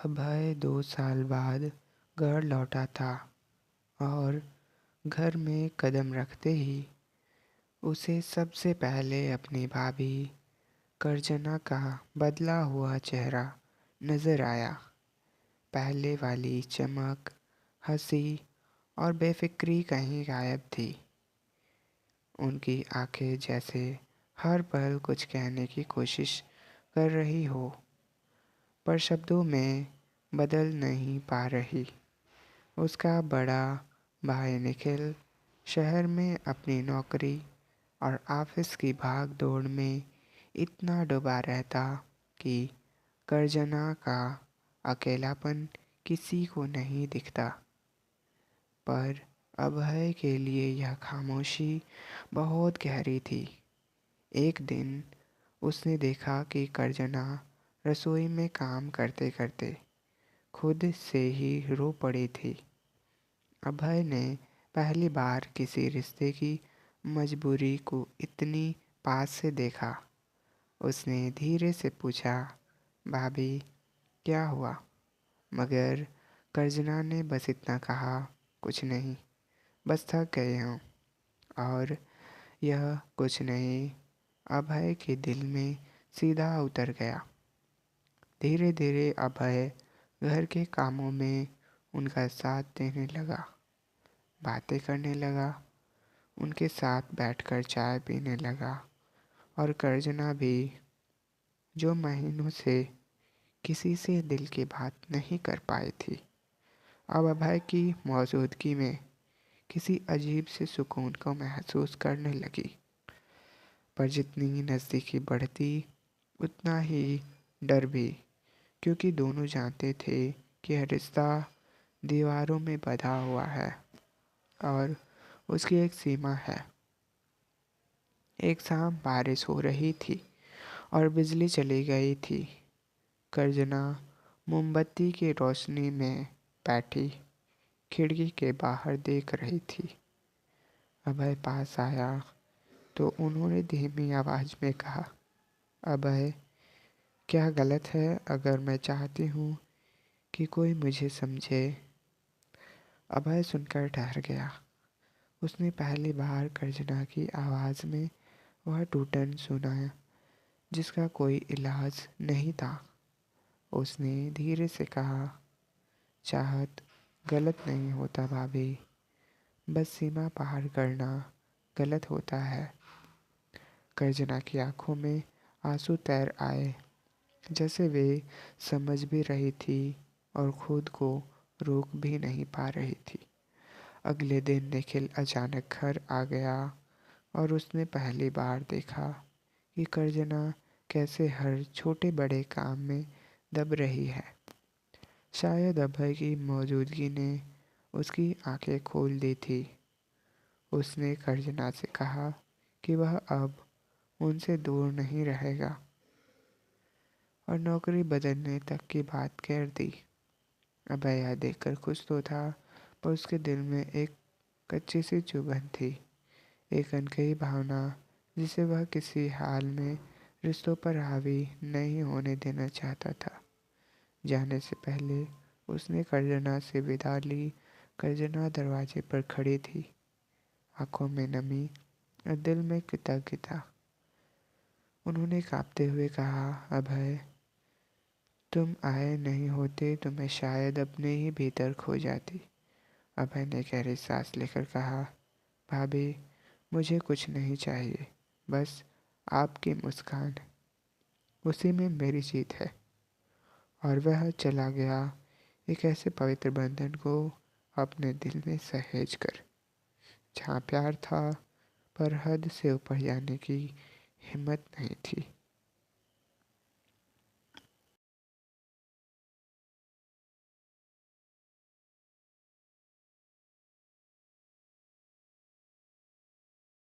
अभय 2 साल बाद घर लौटा था और घर में कदम रखते ही उसे सबसे पहले अपनी भाभी कर्जना का बदला हुआ चेहरा नजर आया। पहले वाली चमक, हंसी और बेफिक्री कहीं गायब थी। उनकी आंखें जैसे हर पल कुछ कहने की कोशिश कर रही हो, पर शब्दों में बदल नहीं पा रही। उसका बड़ा भाई निखिल शहर में अपनी नौकरी और ऑफिस की भाग दौड़ में इतना डूबा रहता कि कर्जना का अकेलापन किसी को नहीं दिखता। पर अभय के लिए यह खामोशी बहुत गहरी थी। एक दिन उसने देखा कि कर्जना रसोई में काम करते करते खुद से ही रो पड़ी थी। अभय ने पहली बार किसी रिश्ते की मजबूरी को इतनी पास से देखा। उसने धीरे से पूछा, भाभी क्या हुआ? मगर कर्जना ने बस इतना कहा, कुछ नहीं, बस थक गए हूँ। और यह कुछ नहीं अभय के दिल में सीधा उतर गया। धीरे धीरे अभय घर के कामों में उनका साथ देने लगा, बातें करने लगा, उनके साथ बैठकर चाय पीने लगा। और कर्जना भी, जो महीनों से किसी से दिल की बात नहीं कर पाई थी, अब अभय की मौजूदगी में किसी अजीब से सुकून को महसूस करने लगी। पर जितनी नज़दीकी बढ़ती उतना ही डर भी, क्योंकि दोनों जानते थे कि यह रिश्ता दीवारों में बंधा हुआ है और उसकी एक सीमा है। एक शाम बारिश हो रही थी और बिजली चली गई थी। कर्जना मोमबत्ती की रोशनी में बैठी खिड़की के बाहर देख रही थी। अभय पास आया तो उन्होंने धीमी आवाज में कहा, अभय, क्या गलत है अगर मैं चाहती हूँ कि कोई मुझे समझे? अभय सुनकर ठहर गया। उसने पहली बार कर्जना की आवाज़ में वह टूटन सुना जिसका कोई इलाज नहीं था। उसने धीरे से कहा, चाहत गलत नहीं होता भाभी, बस सीमा पार करना गलत होता है। कर्जना की आंखों में आंसू तैर आए, जैसे वे समझ भी रही थी और खुद को रोक भी नहीं पा रही थी। अगले दिन निखिल अचानक घर आ गया और उसने पहली बार देखा कि कर्जना कैसे हर छोटे बड़े काम में दब रही है। शायद अभय की मौजूदगी ने उसकी आंखें खोल दी थी। उसने कर्जना से कहा कि वह अब उनसे दूर नहीं रहेगा और नौकरी बदलने तक की बात कह दी। अभय यह देखकर खुश तो था, पर उसके दिल में एक कच्ची सी चुभन थी, एक अनकही भावना जिसे वह किसी हाल में रिश्तों पर हावी नहीं होने देना चाहता था। जाने से पहले उसने कर्जना से विदा ली। कर्जना दरवाजे पर खड़ी थी, आंखों में नमी और दिल में कृतज्ञता। उन्होंने कांपते हुए कहा, अभय, तुम आए नहीं होते तो मैं शायद अपने ही भीतर खो जाती। अभय ने गहरी सांस लेकर कहा, भाभी, मुझे कुछ नहीं चाहिए, बस आपकी मुस्कान, उसी में मेरी जीत है। और वह चला गया, एक ऐसे पवित्र बंधन को अपने दिल में सहेज कर, जहाँ प्यार था पर हद से ऊपर जाने की हिम्मत नहीं थी।